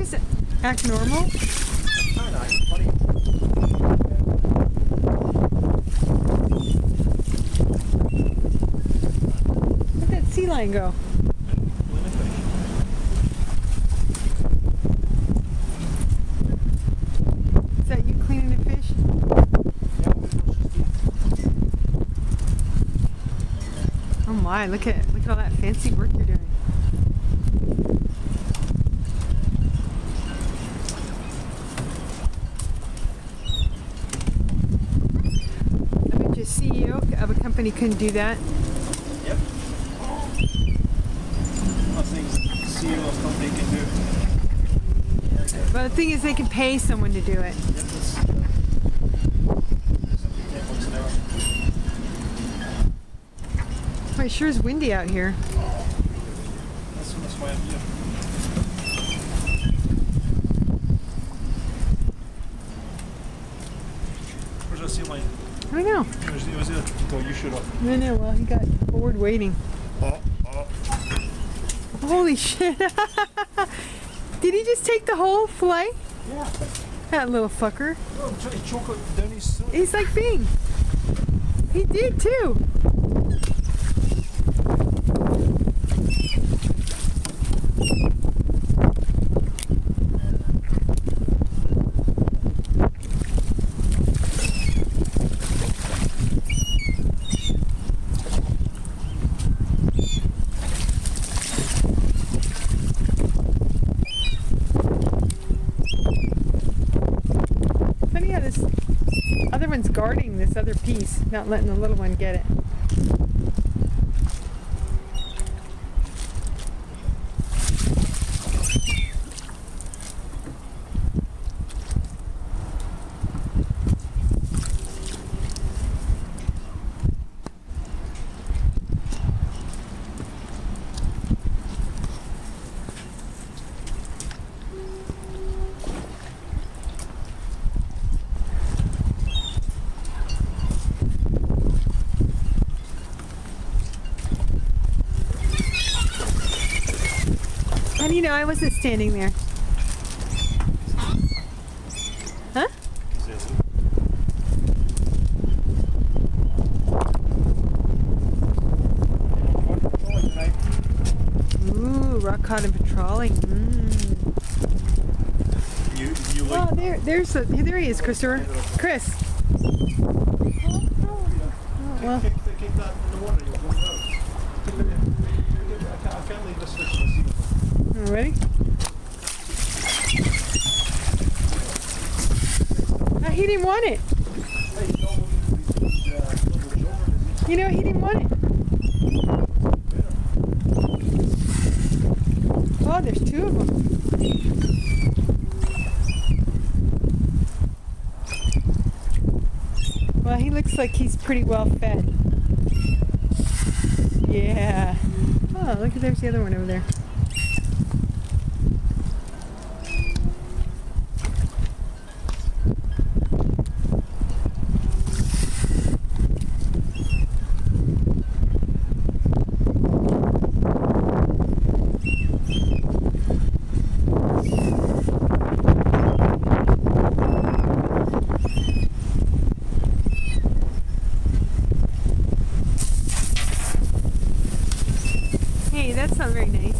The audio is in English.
just act normal? Where'd that sea lion go? Is that you cleaning the fish? Oh my, look at all that fancy work you're doing. I bet your CEO of a company couldn't do that. Yep. I think CEO of company can do. But the thing is, they can pay someone to do it. Yep, that's Well, it sure is windy out here. that's why I'm here. Where's that sea lion? I don't know. He was here. Oh, you should have. No, no, well, he got bored waiting. Oh. Holy shit. Did he just take the whole fillet? Yeah. That little fucker. Oh, I'm trying to choke it down his throat. He's like Bing. He did too. Funny how this other one's guarding this other piece, not letting the little one get it. How do you know I wasn't standing there? Huh? Ooh, rock cod and patrolling. You like. Oh, there he is, Christopher. Chris. Oh, well. Kick that in the water. You're going out. I can't leave this fish in the sea. Ready? He didn't want it. You know, he didn't want it. Oh, there's two of them. Well, he looks like he's pretty well fed. Yeah. Oh, look, there's the other one over there. Hey, that's not very nice.